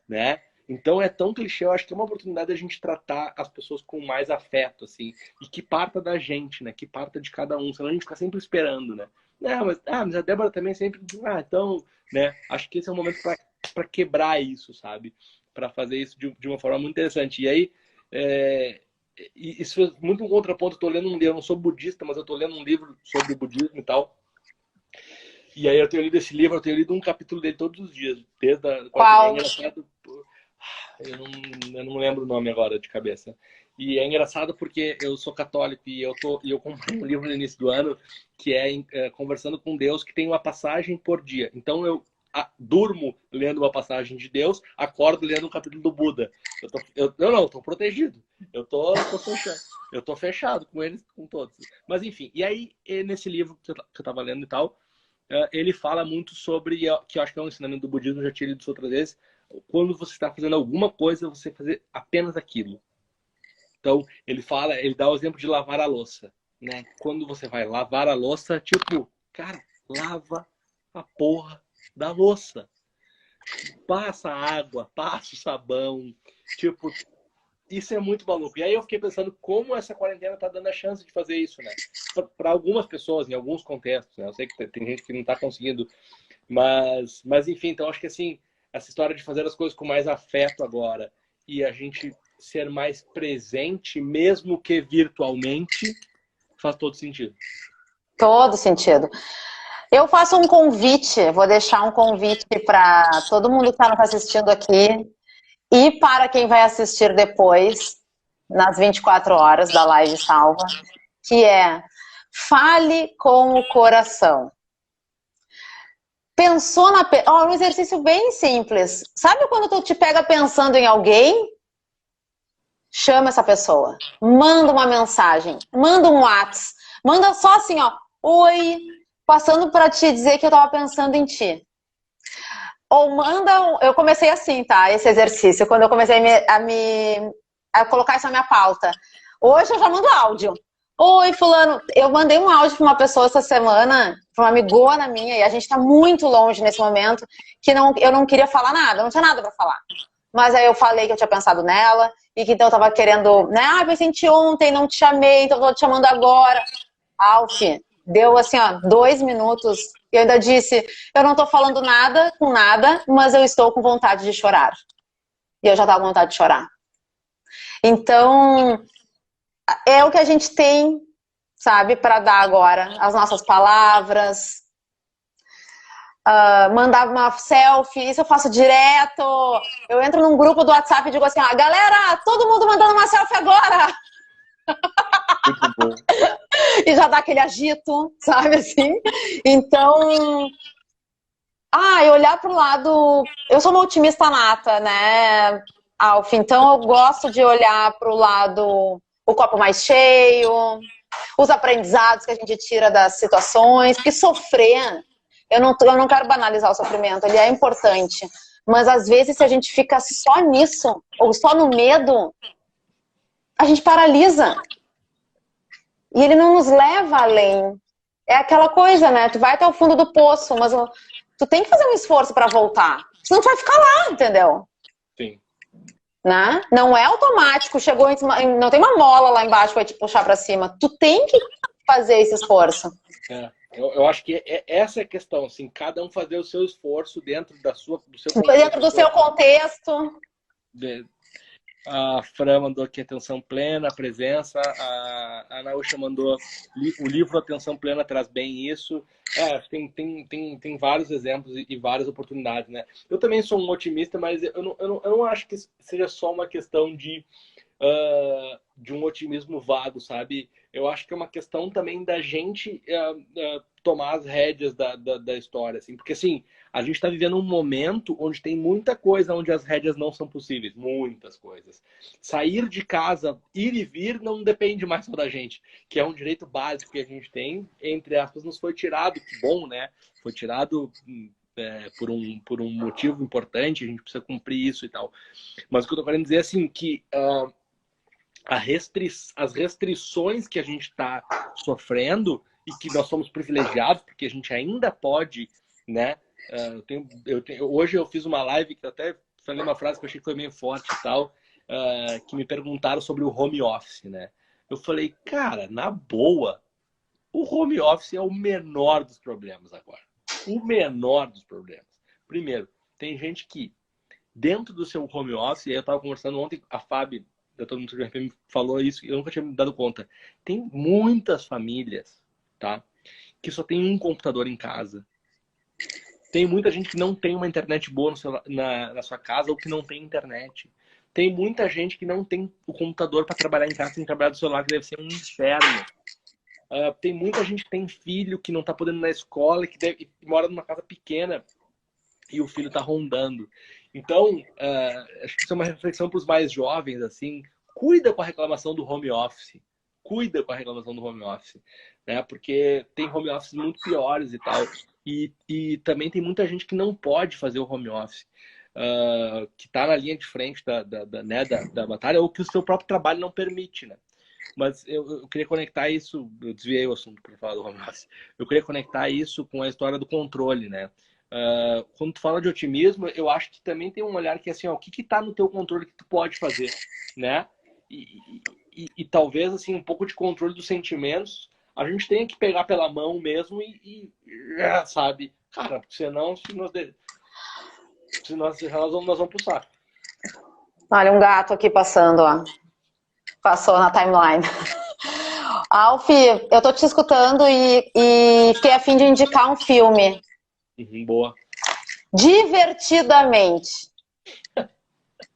né? Então é tão clichê, eu acho que é uma oportunidade da gente tratar as pessoas com mais afeto, assim, e que parta da gente, né? Que parta de cada um, senão a gente fica sempre esperando, né? Mas a Débora também sempre, então, né? Acho que esse é o momento para quebrar isso, sabe? Para fazer isso de uma forma muito interessante. E aí, isso é muito um contraponto. Eu tô lendo um livro, eu não sou budista, mas eu tô lendo um livro sobre o budismo e tal. E aí eu tenho lido esse livro, eu tenho lido um capítulo dele todos os dias, desde a Qual? eu não lembro o nome agora de cabeça. E é engraçado porque eu sou católico e eu comprei um livro no início do ano que é Conversando com Deus, que tem uma passagem por dia. Então eu durmo lendo uma passagem de Deus, acordo lendo um capítulo do Buda. Eu tô protegido. Eu tô fechado. Eu tô fechado com eles, com todos. Mas enfim, e aí nesse livro que eu tava lendo e tal, ele fala muito sobre, que eu acho que é um ensinamento do budismo, eu já tinha lido isso outras vezes, quando você está fazendo alguma coisa, você fazer apenas aquilo. Então, ele dá o exemplo de lavar a louça, né? Quando você vai lavar a louça, tipo, cara, lava a porra da louça. Passa água, passa o sabão, tipo, isso é muito maluco. E aí eu fiquei pensando como essa quarentena tá dando a chance de fazer isso, né? Para algumas pessoas, em alguns contextos, né? Eu sei que tem gente que não tá conseguindo, mas enfim, então acho que assim, essa história de fazer as coisas com mais afeto agora e a gente ser mais presente, mesmo que virtualmente, faz todo sentido. Todo sentido. Eu faço um convite, vou deixar um convite para todo mundo que está nos assistindo aqui, e para quem vai assistir depois, nas 24 horas da live salva, que é: fale com o coração. Pensou na... um exercício bem simples. Sabe quando tu te pega pensando em alguém? Chama essa pessoa. Manda uma mensagem. Manda um WhatsApp. Manda só assim, ó. Oi, passando para te dizer que eu tava pensando em ti. Ou manda um... Eu comecei assim, tá? Esse exercício. Quando eu comecei a colocar isso na minha pauta. Hoje eu já mando áudio. Oi, fulano, eu mandei um áudio para uma pessoa essa semana, para uma amigona minha, e a gente está muito longe nesse momento, que eu não queria falar nada, não tinha nada para falar. Mas aí eu falei que eu tinha pensado nela, e que então eu tava querendo, né? Ah, pensei em ti ontem, não te chamei, então tô te chamando agora. Alf, deu assim, ó, 2 minutos, e eu ainda disse, eu não tô falando nada com nada, mas eu estou com vontade de chorar. E eu já tava com vontade de chorar. Então... é o que a gente tem, sabe, para dar agora. As nossas palavras. Mandar uma selfie, isso eu faço direto. Eu entro num grupo do WhatsApp e digo assim, ó, galera, todo mundo mandando uma selfie agora. Muito bom. E já dá aquele agito, sabe, assim. Então... e olhar pro lado... Eu sou uma otimista nata, né, Alf? Então eu gosto de olhar pro lado... o copo mais cheio, os aprendizados que a gente tira das situações, porque sofrer, eu não quero banalizar o sofrimento, ele é importante, mas às vezes se a gente fica só nisso, ou só no medo, a gente paralisa, e ele não nos leva além. É aquela coisa, né, tu vai até o fundo do poço, mas tu tem que fazer um esforço para voltar, senão tu vai ficar lá, entendeu? Sim. Né? Não é automático, chegou em cima, não tem uma mola lá embaixo que vai te puxar para cima. Tu tem que fazer esse esforço. Eu acho que essa é a questão, assim, cada um fazer o seu esforço dentro do seu contexto. Dentro do seu contexto. A Fran mandou aqui atenção plena, presença. A Naúcha mandou o livro Atenção Plena traz bem isso. Tem vários exemplos e várias oportunidades, né? Eu também sou um otimista, mas eu não acho que seja só uma questão de um otimismo vago, sabe? Eu acho que é uma questão também da gente tomar as rédeas da história, assim. Porque, assim, a gente está vivendo um momento onde tem muita coisa onde as rédeas não são possíveis. Muitas coisas. Sair de casa, ir e vir, não depende mais só da gente. Que é um direito básico que a gente tem, entre aspas, nos foi tirado. Que bom, né? Foi tirado por um motivo importante, a gente precisa cumprir isso e tal. Mas o que eu tô querendo dizer é, assim, que... as restrições que a gente está sofrendo e que nós somos privilegiados, porque a gente ainda pode, né? Hoje eu fiz uma live que eu até falei uma frase que eu achei que foi meio forte e tal, que me perguntaram sobre o home office, né? Eu falei, cara, na boa, o home office é o menor dos problemas agora. O menor dos problemas. Primeiro, tem gente que, dentro do seu home office, eu estava conversando ontem, a Fábio, da Todo Mundo Sobre RP, falou isso e eu nunca tinha me dado conta. Tem muitas famílias, tá? Que só tem um computador em casa. Tem muita gente que não tem uma internet boa na sua casa ou que não tem internet. Tem muita gente que não tem o computador para trabalhar em casa, tem que trabalhar do celular, que deve ser um inferno. Tem muita gente que tem filho que não está podendo ir na escola e que mora numa casa pequena e o filho está rondando. Então, acho que isso é uma reflexão para os mais jovens, assim, cuida com a reclamação do home office. Cuida com a reclamação do home office, né? Porque tem home office muito piores e tal. E também tem muita gente que não pode fazer o home office, que está na linha de frente da batalha, ou que o seu próprio trabalho não permite, né? Mas eu queria conectar isso, eu desviei o assunto para falar do home office. Eu queria conectar isso com a história do controle, né? Quando tu fala de otimismo, eu acho que também tem um olhar que assim, ó, o que está no teu controle que tu pode fazer, né? E talvez assim um pouco de controle dos sentimentos a gente tenha que pegar pela mão mesmo sabe, cara, porque senão nós vamos pro saco. Olha, um gato aqui passando, ó. Passou na timeline. Alf, eu tô te escutando e fiquei a fim de indicar um filme. Boa. Divertidamente.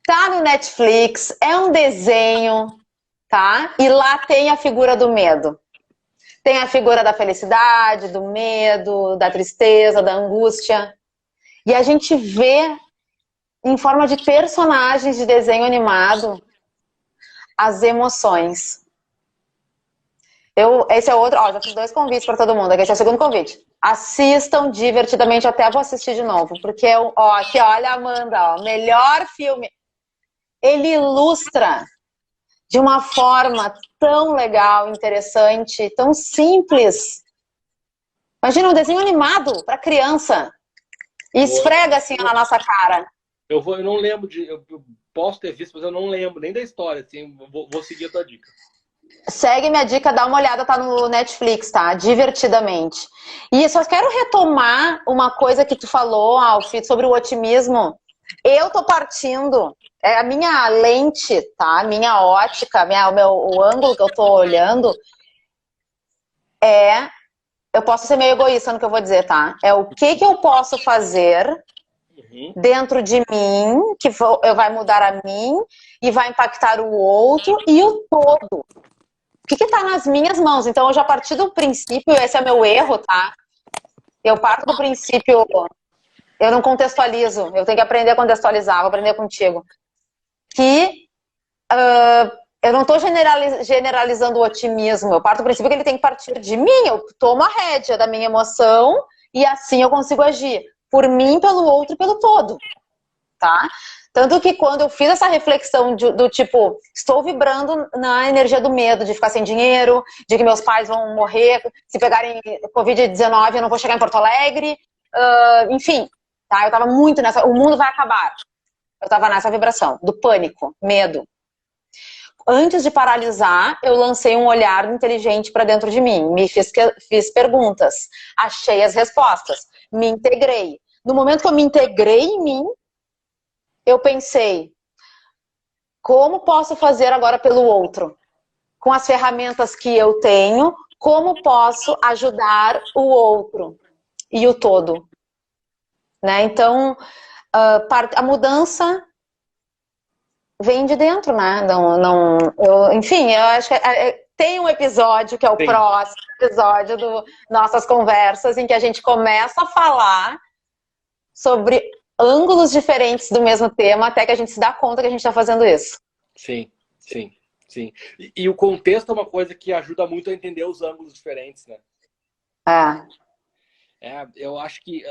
Tá no Netflix, é um desenho, tá? E lá tem a figura do medo. Tem a figura da felicidade, do medo, da tristeza, da angústia. E a gente vê em forma de personagens de desenho animado as emoções. Esse é outro, ó, já fiz 2 convites para todo mundo, esse é o segundo convite. Assistam divertidamente, até vou assistir de novo, porque, ó, aqui, olha a Amanda, ó, melhor filme. Ele ilustra de uma forma tão legal, interessante, tão simples. Imagina um desenho animado para criança e esfrega assim na nossa cara. Eu não lembro eu posso ter visto, mas eu não lembro nem da história, assim, vou seguir a tua dica. Segue minha dica, dá uma olhada, tá no Netflix, tá? Divertidamente. E eu só quero retomar uma coisa que tu falou, Alfie, sobre o otimismo. Eu tô partindo, é a minha lente, tá? A minha ótica, o ângulo que eu tô olhando eu posso ser meio egoísta no que eu vou dizer, tá? É o que eu posso fazer dentro de mim, que vai mudar a mim e vai impactar o outro e o todo. O que está nas minhas mãos? Então, eu já parti do princípio, esse é meu erro, tá? Eu parto do princípio, eu não contextualizo, eu tenho que aprender a contextualizar, vou aprender contigo. Que eu não estou generalizando o otimismo, eu parto do princípio que ele tem que partir de mim, eu tomo a rédea da minha emoção e assim eu consigo agir. Por mim, pelo outro e pelo todo, tá? Tanto que quando eu fiz essa reflexão do tipo, estou vibrando na energia do medo, de ficar sem dinheiro, de que meus pais vão morrer, se pegarem Covid-19 eu não vou chegar em Porto Alegre, enfim, tá? Eu tava muito nessa, o mundo vai acabar. Eu tava nessa vibração, do pânico, medo. Antes de paralisar, eu lancei um olhar inteligente para dentro de mim, fiz perguntas, achei as respostas, me integrei. No momento que eu me integrei em mim, eu pensei, como posso fazer agora pelo outro? Com as ferramentas que eu tenho, como posso ajudar o outro e o todo? Né? Então, a mudança vem de dentro, né? Enfim, eu acho que tem um episódio que é o próximo episódio do Nossas Conversas, em que a gente começa a falar sobre ângulos diferentes do mesmo tema, até que a gente se dá conta que a gente está fazendo isso. Sim, sim, sim. E o contexto é uma coisa que ajuda muito a entender os ângulos diferentes, né? Eu acho que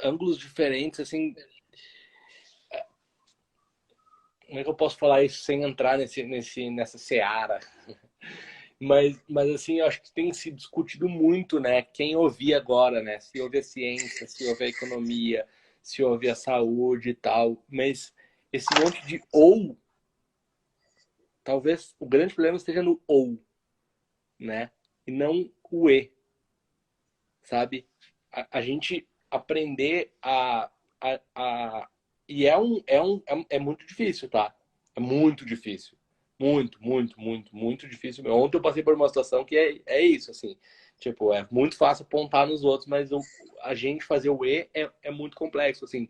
ângulos diferentes, assim... Como é que eu posso falar isso sem entrar nessa seara? Mas assim, eu acho que tem se discutido muito, né? Quem ouvir agora, né? Se ouvir a ciência, se ouvir a economia, se ouvir a saúde e tal. Mas esse monte de ou, talvez o grande problema esteja no ou, né? E não o e, sabe? A gente aprender e é muito difícil, tá? É muito difícil. Muito, muito, muito, muito difícil. Ontem eu passei por uma situação que é isso, assim. Tipo, é muito fácil apontar nos outros, mas a gente fazer o E é muito complexo, assim.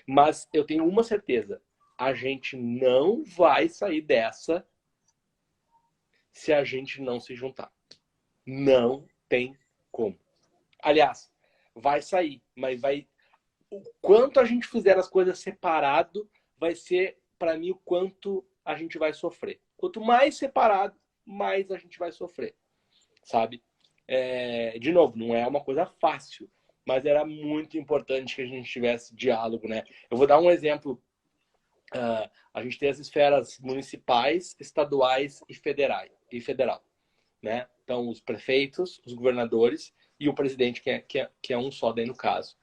Mas eu tenho uma certeza. A gente não vai sair dessa se a gente não se juntar. Não tem como. Aliás, vai sair, mas vai... O quanto a gente fizer as coisas separado vai ser, para mim, o quanto a gente vai sofrer. Quanto mais separado, mais a gente vai sofrer, sabe? De novo, não é uma coisa fácil, mas era muito importante que a gente tivesse diálogo, né? Eu vou dar um exemplo. A gente tem as esferas municipais, estaduais e federal, né? Então, os prefeitos, os governadores e o presidente, que é um só daí no caso.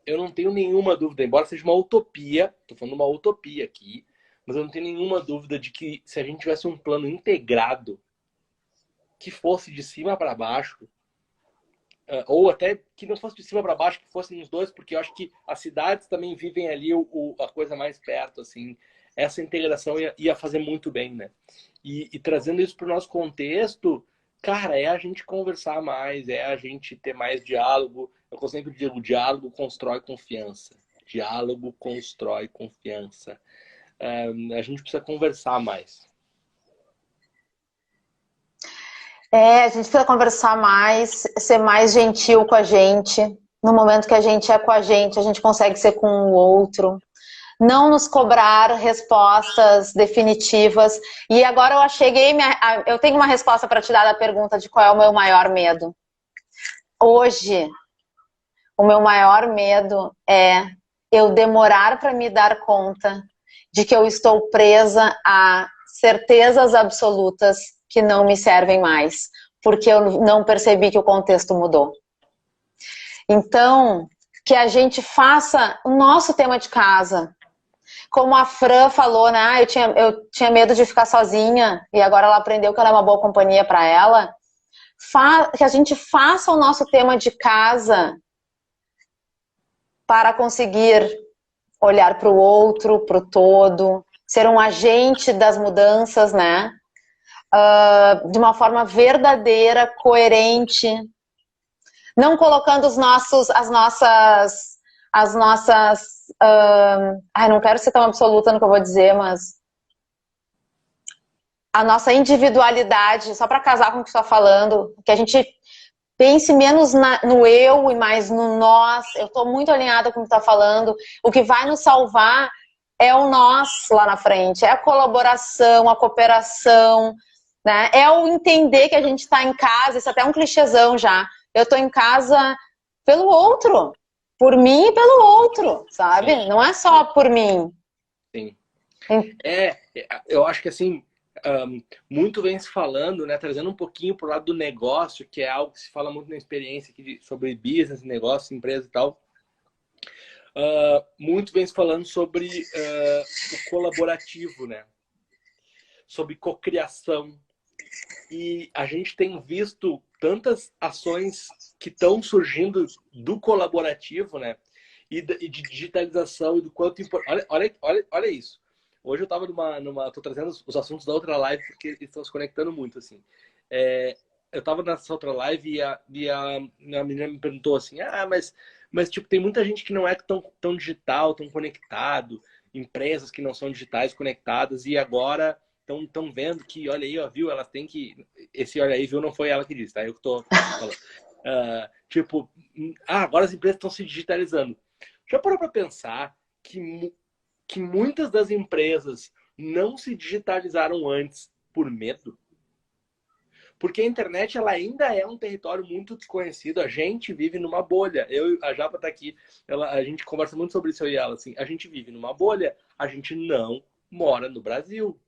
Eu não tenho nenhuma dúvida, embora seja uma utopia, estou falando uma utopia aqui, mas eu não tenho nenhuma dúvida de que se a gente tivesse um plano integrado que fosse de cima para baixo, ou até que não fosse de cima para baixo, que fossem os dois, porque eu acho que as cidades também vivem ali a coisa mais perto, assim, essa integração ia fazer muito bem, né? E trazendo isso para o nosso contexto, cara, é a gente conversar mais, é a gente ter mais diálogo. Eu sempre digo, diálogo constrói confiança. Diálogo constrói confiança. a gente precisa conversar mais. A gente precisa conversar mais, ser mais gentil com a gente. No momento que a gente é com a gente consegue ser com o outro. Não nos cobrar respostas definitivas. E agora eu tenho uma resposta para te dar da pergunta de qual é o meu maior medo. Hoje, o meu maior medo é eu demorar para me dar conta de que eu estou presa a certezas absolutas que não me servem mais, porque eu não percebi que o contexto mudou. Então, que a gente faça o nosso tema de casa. Como a Fran falou, né? Eu tinha medo de ficar sozinha e agora ela aprendeu que ela é uma boa companhia para ela. Que a gente faça o nosso tema de casa para conseguir olhar para o outro, para o todo, ser um agente das mudanças, né? De uma forma verdadeira, coerente, não colocando as nossas não quero ser tão absoluta no que eu vou dizer, mas a nossa individualidade, só para casar com o que você está falando, que a gente pense menos no eu e mais no nós. Eu estou muito alinhada com o que está falando. O que vai nos salvar é o nós lá na frente, é a colaboração, a cooperação, né? É o entender que a gente está em casa, isso até é um clichêzão já. Eu estou em casa pelo outro, por mim e pelo outro, sabe? Sim. Não é só por mim. Sim. Eu acho que assim, muito vem se falando, né, trazendo um pouquinho pro lado do negócio, que é algo que se fala muito na experiência aqui sobre business, negócio, empresa e tal. Muito vem se falando sobre o colaborativo, né? Sobre cocriação. E a gente tem visto tantas ações que estão surgindo do colaborativo, né? E de digitalização e do quanto importante. Olha isso. Hoje eu estava tô trazendo os assuntos da outra live porque eles estão se conectando muito, assim. Eu estava nessa outra live e a menina me perguntou assim, mas tipo, tem muita gente que não é tão digital, tão conectado, empresas que não são digitais conectadas e agora estão vendo que, olha aí, ó, viu, elas têm que... Esse olha aí, viu, não foi ela que disse, tá? Eu que tô falando. Agora as empresas estão se digitalizando. Já parou para pensar que muitas das empresas não se digitalizaram antes por medo? Porque a internet ela ainda é um território muito desconhecido. A gente vive numa bolha. A Japa tá aqui, a gente conversa muito sobre isso, eu e ela. Assim, a gente vive numa bolha. A gente não mora no Brasil.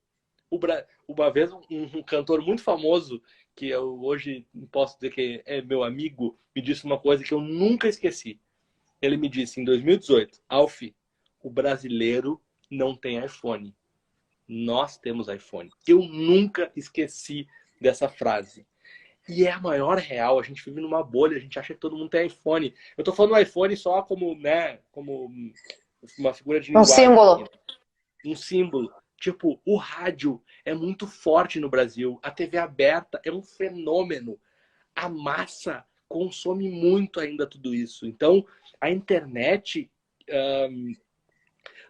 Uma vez um cantor muito famoso, que eu hoje posso dizer que é meu amigo, me disse uma coisa que eu nunca esqueci. Ele me disse em 2018, Alf, o brasileiro não tem iPhone. Nós temos iPhone. Eu nunca esqueci dessa frase. E é a maior real. A gente vive numa bolha, a gente acha que todo mundo tem iPhone. Eu tô falando iPhone só como, né, como uma figura de linguagem. Um símbolo. Um símbolo. Tipo, o rádio é muito forte no Brasil. A TV aberta é um fenômeno. A massa consome muito ainda tudo isso. Então, a internet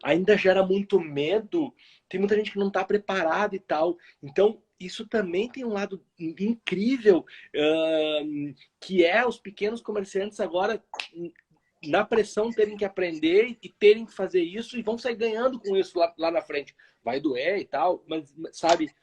ainda gera muito medo. Tem muita gente que não está preparada e tal. Então, isso também tem um lado incrível, que é os pequenos comerciantes agora na pressão terem que aprender e terem que fazer isso e vão sair ganhando com isso lá na frente. Vai doer e tal, mas, sabe?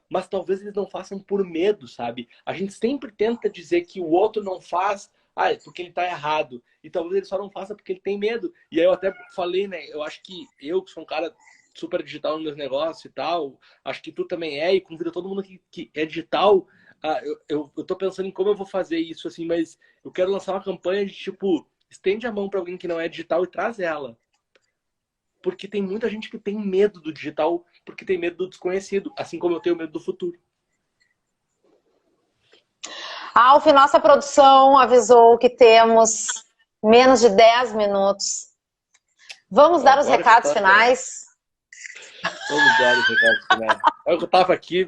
Mas talvez eles não façam por medo, sabe? A gente sempre tenta dizer que o outro não faz, é porque ele tá errado. E talvez ele só não faça porque ele tem medo. E aí eu até falei, né? Eu acho que eu, que sou um cara super digital nos meus negócios e tal, acho que tu também e convido todo mundo que é digital. Eu tô pensando em como eu vou fazer isso, assim, mas eu quero lançar uma campanha de tipo, estende a mão para alguém que não é digital e traz ela. Porque tem muita gente que tem medo do digital, porque tem medo do desconhecido, assim como eu tenho medo do futuro. Alf, nossa produção avisou que temos menos de 10 minutos. Vamos dar os recados finais? Vamos dar os recados finais. Eu estava aqui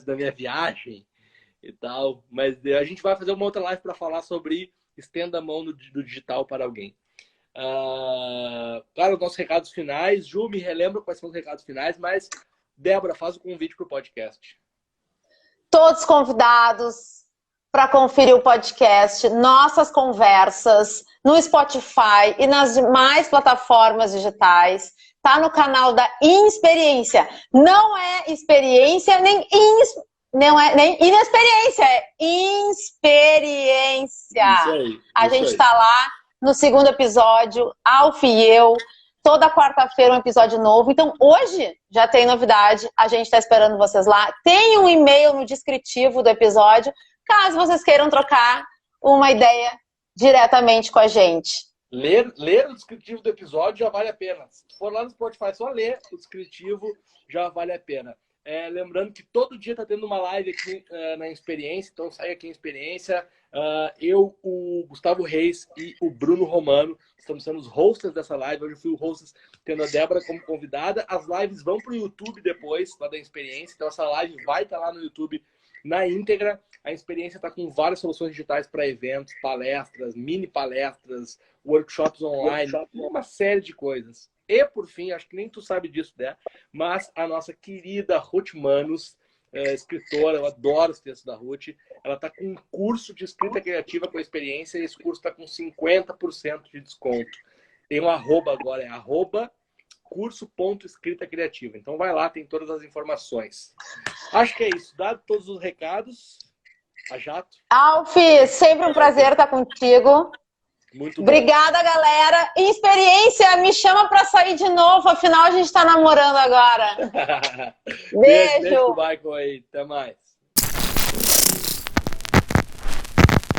na minha viagem e tal, mas a gente vai fazer uma outra live para falar sobre estenda a mão do digital para alguém. claro, os nossos recados finais. Ju, me relembra quais são os recados finais, mas, Débora, faz o convite para o podcast. Todos convidados para conferir o podcast, nossas conversas no Spotify e nas demais plataformas digitais. Tá no canal da Inexperiência. Não é experiência, não é nem inexperiência, é experiência. Isso aí, a gente tá lá no segundo episódio, Alf e eu. Toda quarta-feira um episódio novo. Então, hoje já tem novidade. A gente está esperando vocês lá. Tem um e-mail no descritivo do episódio, caso vocês queiram trocar uma ideia diretamente com a gente. Ler o descritivo do episódio já vale a pena. Se for lá no Spotify, só ler o descritivo já vale a pena. Lembrando que todo dia está tendo uma live aqui na Experiência, então sai aqui em Experiência. Eu, o Gustavo Reis e o Bruno Romano estamos sendo os hosts dessa live. Hoje eu fui o host tendo a Débora como convidada. As lives vão para o YouTube depois, lá da Experiência. Então essa live vai estar lá no YouTube na íntegra. A Experiência está com várias soluções digitais para eventos, palestras, mini palestras, workshops online, uma série de coisas. E, por fim, acho que nem tu sabe disso, né? Mas a nossa querida Ruth Manos, escritora, eu adoro os textos da Ruth, ela está com um curso de escrita criativa com a Experiência e esse curso está com 50% de desconto. Tem um arroba agora, é @curso.escrita criativa. Então vai lá, tem todas as informações. Acho que é isso. Dado todos os recados, a jato. Alf, sempre um prazer estar contigo. Muito Obrigada, galera. Experiência, me chama para sair de novo. Afinal, a gente está namorando agora. Beijo, Michael aí. Até mais.